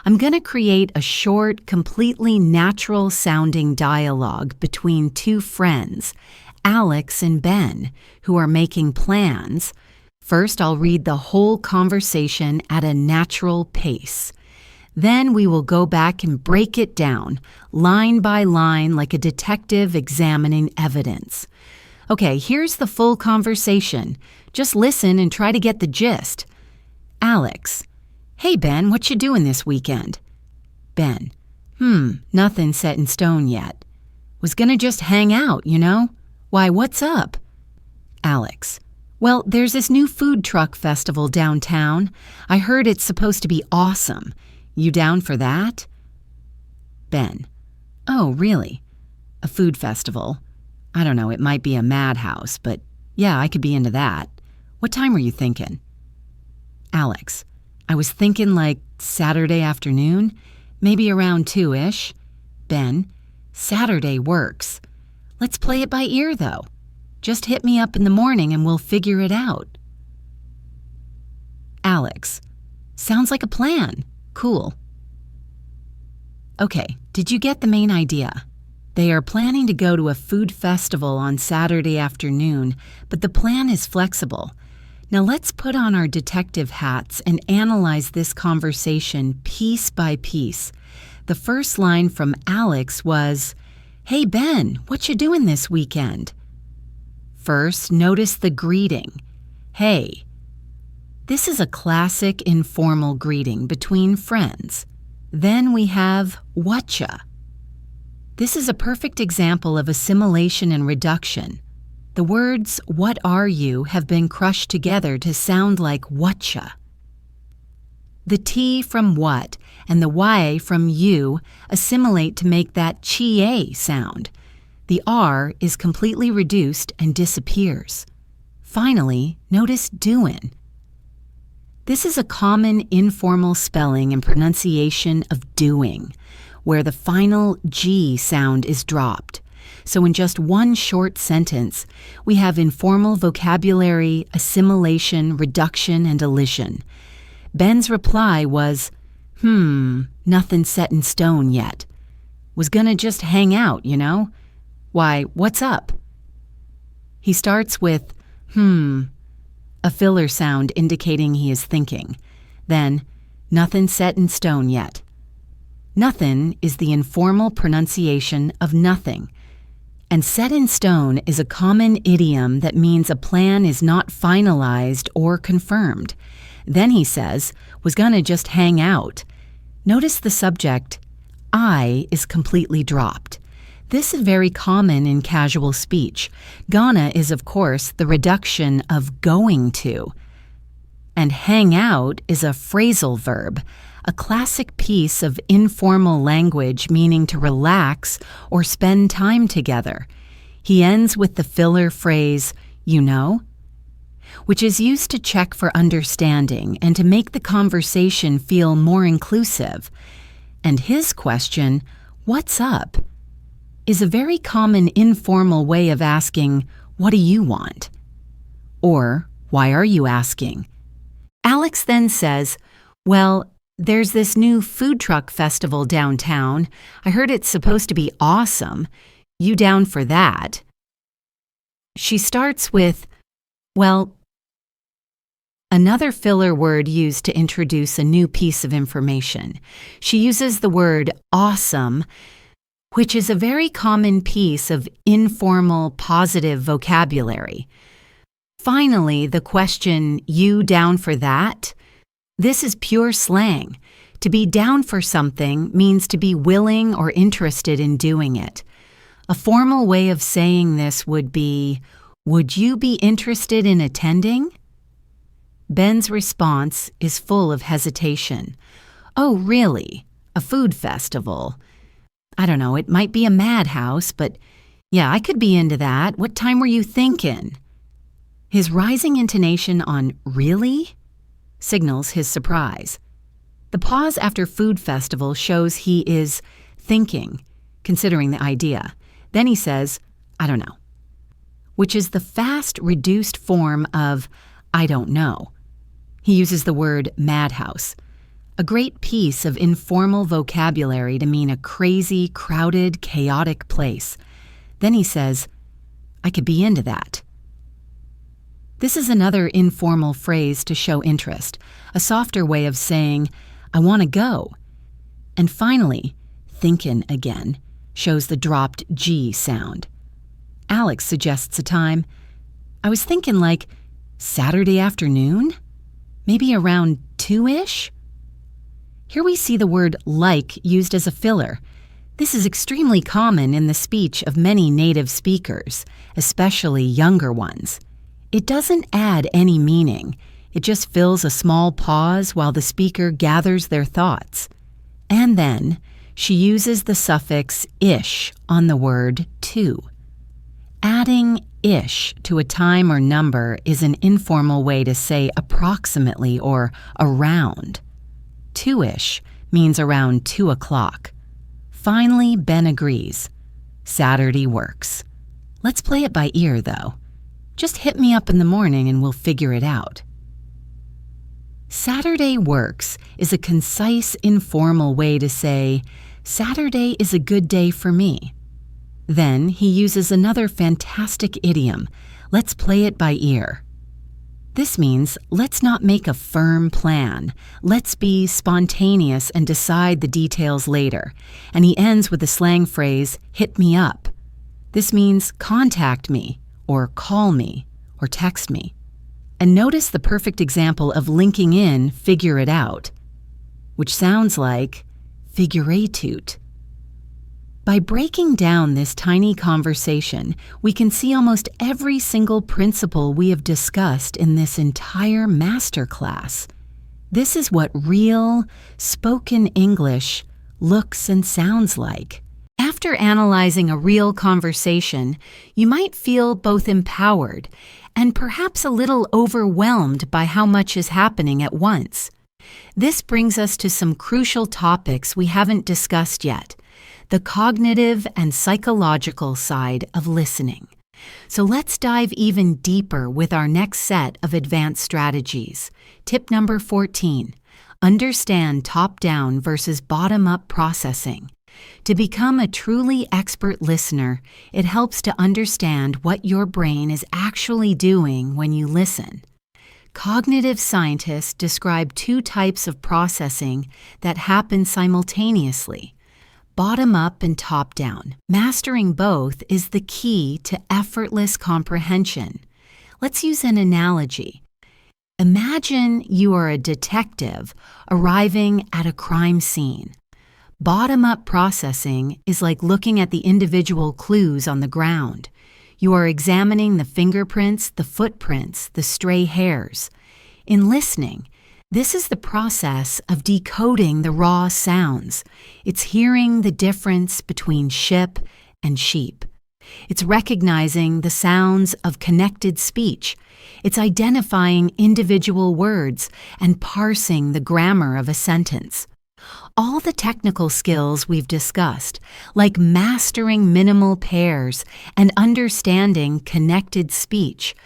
I'm going to create a short, completely natural-sounding dialogue between two friends, Alex and Ben, who are making plans. First, I'll read the whole conversation at a natural pace. Then we will go back and break it down, line by line, like a detective examining evidence. Okay, here's the full conversation. Just listen and try to get the gist. Alex: Hey Ben, what you doing this weekend? Ben: Nothing set in stone yet. Was gonna just hang out, you know? Why, what's up? Alex: Well, there's this new food truck festival downtown. I heard it's supposed to be awesome. You down for that? Ben: Oh, really? A food festival? I don't know, it might be a madhouse, but yeah, I could be into that. What time were you thinking? Alex: I was thinking like Saturday afternoon, maybe around 2-ish. Ben: Saturday works. Let's play it by ear, though. Just hit me up in the morning and we'll figure it out. Alex: Sounds like a plan. Cool. Okay, did you get the main idea? They are planning to go to a food festival on Saturday afternoon, but the plan is flexible. Now let's put on our detective hats and analyze this conversation piece by piece. The first line from Alex was, Hey Ben, what you doing this weekend? First, notice the greeting. Hey. This is a classic informal greeting between friends. Then we have whatcha. This is a perfect example of assimilation and reduction. The words what are you have been crushed together to sound like whatcha. The T from what and the Y from you assimilate to make that chie sound. The R is completely reduced and disappears. Finally, notice doin'. This is a common informal spelling and pronunciation of doing, where the final G sound is dropped. So in just one short sentence, we have informal vocabulary, assimilation, reduction, and elision. Ben's reply was, nothing set in stone yet. Was gonna just hang out, you know? Why, what's up? He starts with, a filler sound indicating he is thinking. Then, nothing set in stone yet. Nothing is the informal pronunciation of nothing. And set in stone is a common idiom that means a plan is not finalized or confirmed. Then he says, was gonna just hang out. Notice the subject, I, is completely dropped. This is very common in casual speech. Gonna is, of course, the reduction of going to. And hang out is a phrasal verb, a classic piece of informal language meaning to relax or spend time together. He ends with the filler phrase, you know, which is used to check for understanding and to make the conversation feel more inclusive. And his question, what's up, is a very common informal way of asking, what do you want? Or, why are you asking? Alex then says, well, there's this new food truck festival downtown. I heard it's supposed to be awesome. You down for that? She starts with, well, another filler word used to introduce a new piece of information. She uses the word awesome, which is a very common piece of informal, positive vocabulary. Finally, the question, you down for that? This is pure slang. To be down for something means to be willing or interested in doing it. A formal way of saying this would be, would you be interested in attending? Ben's response is full of hesitation. Oh, really? A food festival? I don't know, it might be a madhouse, but yeah, I could be into that. What time were you thinking? His rising intonation on really signals his surprise. The pause after food festival shows he is thinking, considering the idea. Then he says, I don't know, which is the fast, reduced form of I don't know. He uses the word madhouse, a great piece of informal vocabulary to mean a crazy, crowded, chaotic place. Then he says, I could be into that. This is another informal phrase to show interest, a softer way of saying, I want to go. And finally, thinkin' again shows the dropped G sound. Alex suggests a time. I was thinking like Saturday afternoon? Maybe around 2-ish? Here we see the word like used as a filler. This is extremely common in the speech of many native speakers, especially younger ones. It doesn't add any meaning. It just fills a small pause while the speaker gathers their thoughts. And then, she uses the suffix ish on the word to. Adding ish to a time or number is an informal way to say approximately or around. Two-ish means around 2 o'clock. Finally, Ben agrees. Saturday works. Let's play it by ear, though. Just hit me up in the morning and we'll figure it out. Saturday works is a concise, informal way to say, Saturday is a good day for me. Then he uses another fantastic idiom, let's play it by ear. This means let's not make a firm plan. Let's be spontaneous and decide the details later. And he ends with the slang phrase, hit me up. This means contact me, or call me, or text me. And notice the perfect example of linking in figure it out, which sounds like figure-a-toot. By breaking down this tiny conversation, we can see almost every single principle we have discussed in this entire masterclass. This is what real, spoken English looks and sounds like. After analyzing a real conversation, you might feel both empowered and perhaps a little overwhelmed by how much is happening at once. This brings us to some crucial topics we haven't discussed yet, the cognitive and psychological side of listening. So let's dive even deeper with our next set of advanced strategies. Tip number 14, understand top-down versus bottom-up processing. To become a truly expert listener, it helps to understand what your brain is actually doing when you listen. Cognitive scientists describe two types of processing that happen simultaneously, bottom-up and top-down. Mastering both is the key to effortless comprehension. Let's use an analogy. Imagine you are a detective arriving at a crime scene. Bottom-up processing is like looking at the individual clues on the ground. You are examining the fingerprints, the footprints, the stray hairs. In listening, this is the process of decoding the raw sounds. It's hearing the difference between ship and sheep. It's recognizing the sounds of connected speech. It's identifying individual words and parsing the grammar of a sentence. All the technical skills we've discussed, like mastering minimal pairs and understanding connected speech,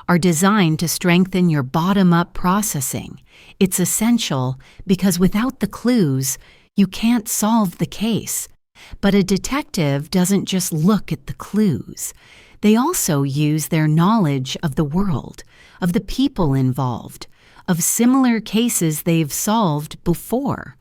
are designed to strengthen your bottom-up processing. It's essential because without the clues, you can't solve the case. But a detective doesn't just look at the clues. They also use their knowledge of the world, of the people involved, of similar cases they've solved before.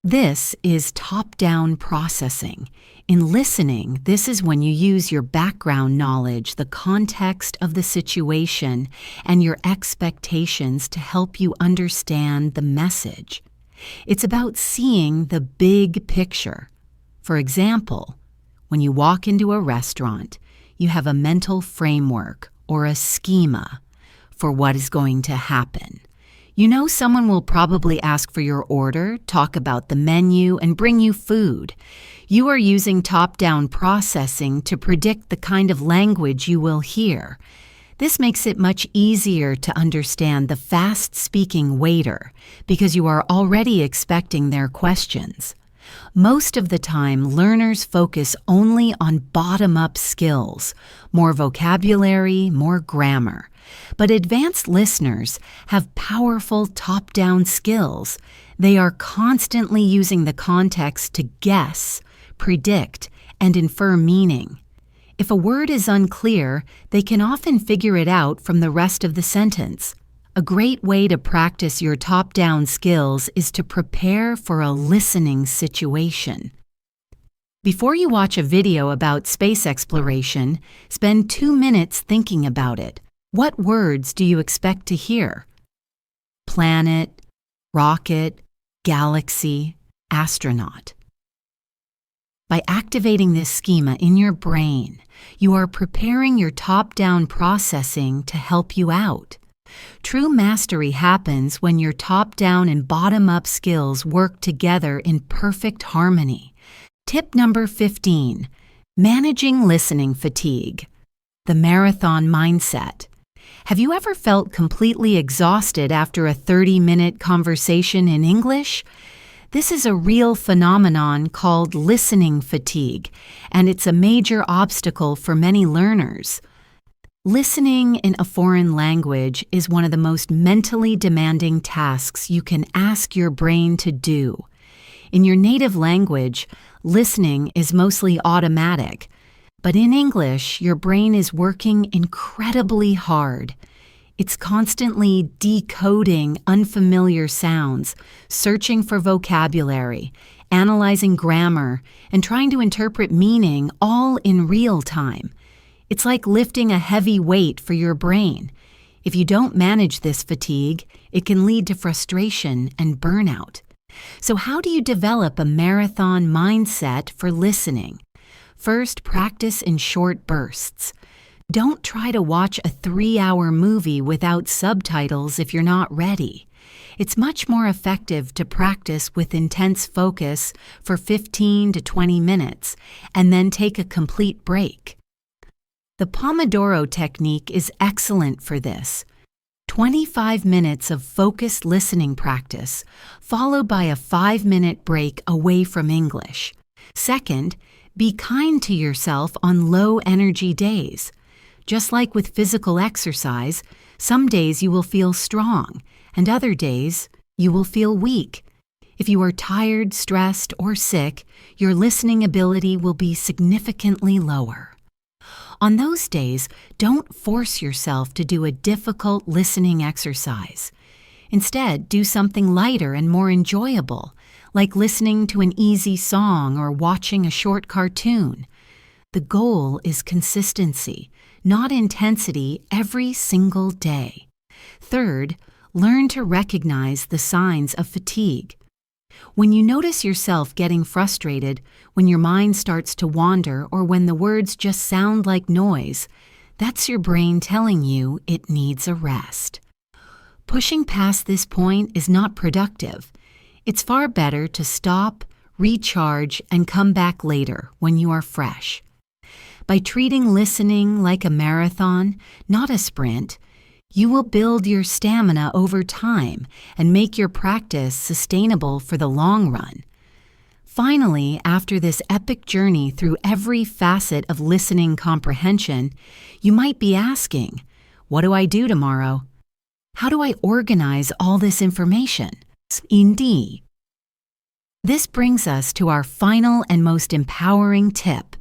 This is top-down processing. In listening, this is when you use your background knowledge, the context of the situation, and your expectations to help you understand the message. It's about seeing the big picture. For example, when you walk into a restaurant, you have a mental framework or a schema for what is going to happen. You know someone will probably ask for your order, talk about the menu, and bring you food. You are using top-down processing to predict the kind of language you will hear. This makes it much easier to understand the fast-speaking waiter because you are already expecting their questions. Most of the time, learners focus only on bottom-up skills, more vocabulary, more grammar. But advanced listeners have powerful top-down skills. They are constantly using the context to guess, predict, and infer meaning. If a word is unclear, they can often figure it out from the rest of the sentence. A great way to practice your top-down skills is to prepare for a listening situation. Before you watch a video about space exploration, spend 2 minutes thinking about it. What words do you expect to hear? Planet, rocket, galaxy, astronaut. By activating this schema in your brain, you are preparing your top-down processing to help you out. True mastery happens when your top-down and bottom-up skills work together in perfect harmony. Tip number 15, managing listening fatigue. The marathon mindset. Have you ever felt completely exhausted after a 30-minute conversation in English? This is a real phenomenon called listening fatigue, and it's a major obstacle for many learners. Listening in a foreign language is one of the most mentally demanding tasks you can ask your brain to do. In your native language, listening is mostly automatic, but in English, your brain is working incredibly hard. It's constantly decoding unfamiliar sounds, searching for vocabulary, analyzing grammar, and trying to interpret meaning all in real time. It's like lifting a heavy weight for your brain. If you don't manage this fatigue, it can lead to frustration and burnout. So how do you develop a marathon mindset for listening? First, practice in short bursts. Don't try to watch a 3-hour movie without subtitles if you're not ready. It's much more effective to practice with intense focus for 15 to 20 minutes and then take a complete break. The Pomodoro technique is excellent for this. 25 minutes of focused listening practice, followed by a 5-minute break away from English. Second, be kind to yourself on low-energy days. Just like with physical exercise, some days you will feel strong, and other days you will feel weak. If you are tired, stressed, or sick, your listening ability will be significantly lower. On those days, don't force yourself to do a difficult listening exercise. Instead, do something lighter and more enjoyable, like listening to an easy song or watching a short cartoon. The goal is consistency, not intensity, every single day. Third, learn to recognize the signs of fatigue. When you notice yourself getting frustrated, when your mind starts to wander, or when the words just sound like noise, that's your brain telling you it needs a rest. Pushing past this point is not productive. It's far better to stop, recharge, and come back later when you are fresh. By treating listening like a marathon, not a sprint, you will build your stamina over time and make your practice sustainable for the long run. Finally, after this epic journey through every facet of listening comprehension, you might be asking, what do I do tomorrow? How do I organize all this information? Indeed. This brings us to our final and most empowering tip.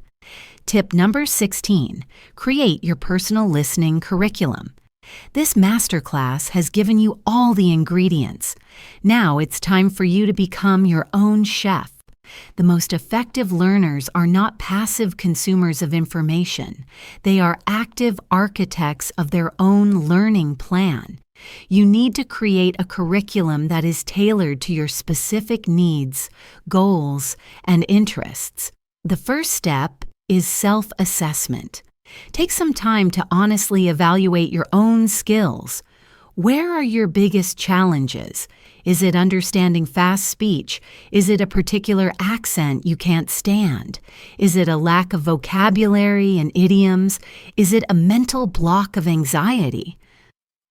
Tip number 16, create your personal listening curriculum. This masterclass has given you all the ingredients. Now it's time for you to become your own chef. The most effective learners are not passive consumers of information. They are active architects of their own learning plan. You need to create a curriculum that is tailored to your specific needs, goals, and interests. The first step is self-assessment. Take some time to honestly evaluate your own skills. Where are your biggest challenges? Is it understanding fast speech? Is it a particular accent you can't stand? Is it a lack of vocabulary and idioms? Is it a mental block of anxiety?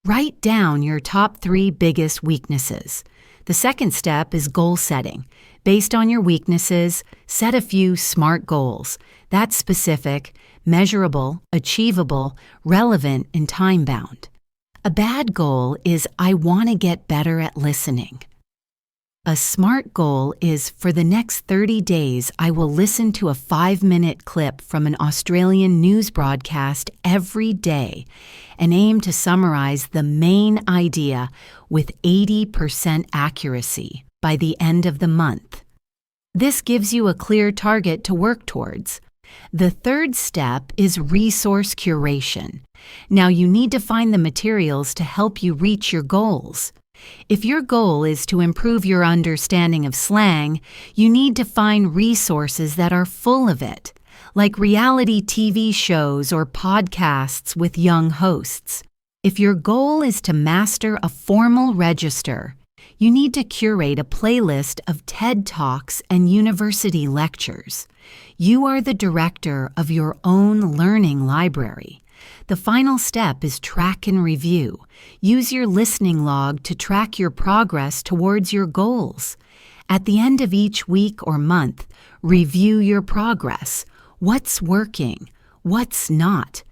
Write down your top 3 biggest weaknesses. The second step is goal setting. Based on your weaknesses, set a few SMART goals. That's specific, measurable, achievable, relevant, and time-bound. A bad goal is, I want to get better at listening. A SMART goal is, for the next 30 days, I will listen to a 5-minute clip from an Australian news broadcast every day and aim to summarize the main idea with 80% accuracy by the end of the month. This gives you a clear target to work towards. The third step is resource curation. Now you need to find the materials to help you reach your goals. If your goal is to improve your understanding of slang, you need to find resources that are full of it, like reality TV shows or podcasts with young hosts. If your goal is to master a formal register, you need to curate a playlist of TED Talks and university lectures. You are the director of your own learning library. The final step is track and review. Use your listening log to track your progress towards your goals. At the end of each week or month, review your progress. What's working? What's not?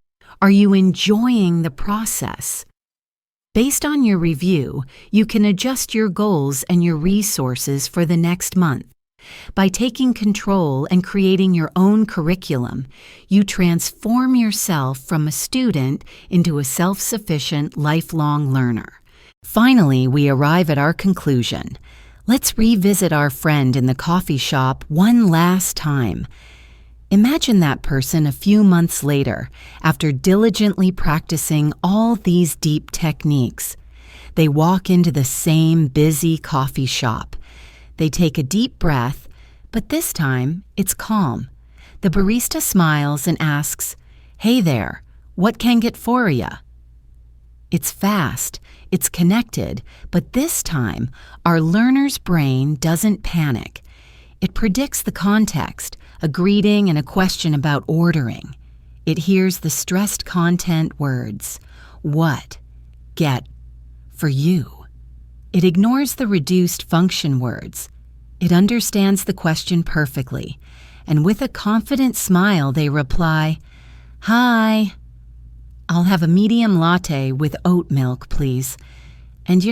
Are you enjoying the process? Based on your review, you can adjust your goals and your resources for the next month. By taking control and creating your own curriculum, you transform yourself from a student into a self-sufficient, lifelong learner. Finally, we arrive at our conclusion. Let's revisit our friend in the coffee shop one last time. Imagine that person a few months later, after diligently practicing all these deep techniques. They walk into the same busy coffee shop. They take a deep breath, but this time it's calm. The barista smiles and asks, "Hey there, what can get for ya?" It's fast, it's connected, but this time our learner's brain doesn't panic. It predicts the context, a greeting and a question about ordering. It hears the stressed content words, what, get, for you. It ignores the reduced function words. It understands the question perfectly, and with a confident smile they reply, "Hi, I'll have a medium latte with oat milk, please. And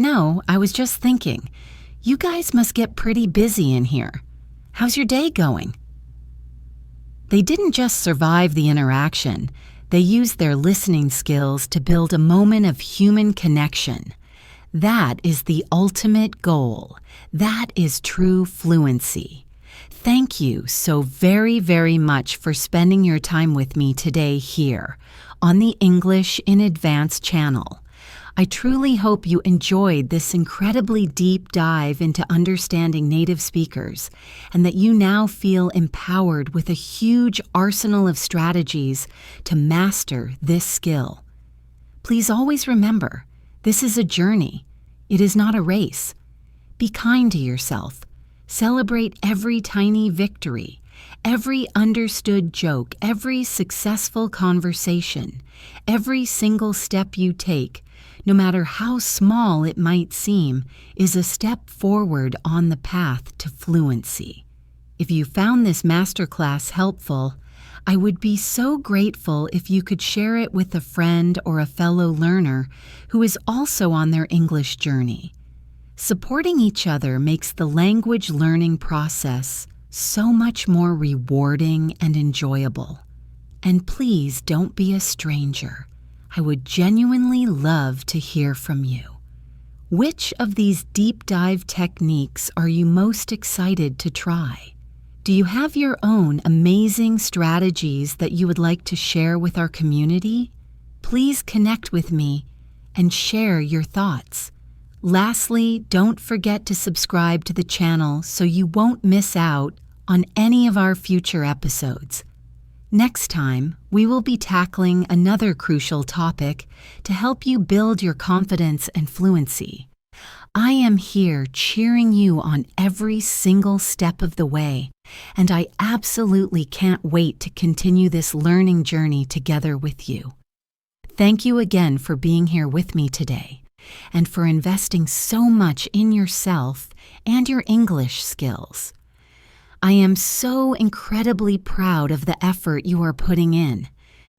I was just thinking, you guys must get pretty busy in here. How's your day going?" They didn't just survive the interaction, they used their listening skills to build a moment of human connection. That is the ultimate goal. That is true fluency. Thank you so very, very much for spending your time with me today here on the English in Advance channel. I truly hope you enjoyed this incredibly deep dive into understanding native speakers and that you now feel empowered with a huge arsenal of strategies to master this skill. Please always remember, this is a journey. It is not a race. Be kind to yourself. Celebrate every tiny victory, every understood joke, every successful conversation, every single step you take, no matter how small it might seem, is a step forward on the path to fluency. If you found this masterclass helpful, I would be so grateful if you could share it with a friend or a fellow learner who is also on their English journey. Supporting each other makes the language learning process so much more rewarding and enjoyable. And please don't be a stranger. I would genuinely love to hear from you. Which of these deep dive techniques are you most excited to try? Do you have your own amazing strategies that you would like to share with our community? Please connect with me and share your thoughts. Lastly, don't forget to subscribe to the channel so you won't miss out on any of our future episodes. Next time, we will be tackling another crucial topic to help you build your confidence and fluency. I am here cheering you on every single step of the way, and I absolutely can't wait to continue this learning journey together with you. Thank you again for being here with me today, and for investing so much in yourself and your English skills. I am so incredibly proud of the effort you are putting in.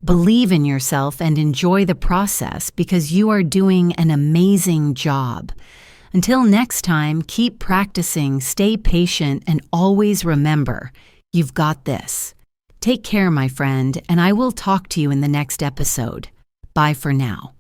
Believe in yourself and enjoy the process because you are doing an amazing job. Until next time, keep practicing, stay patient, and always remember, you've got this. Take care, my friend, and I will talk to you in the next episode. Bye for now.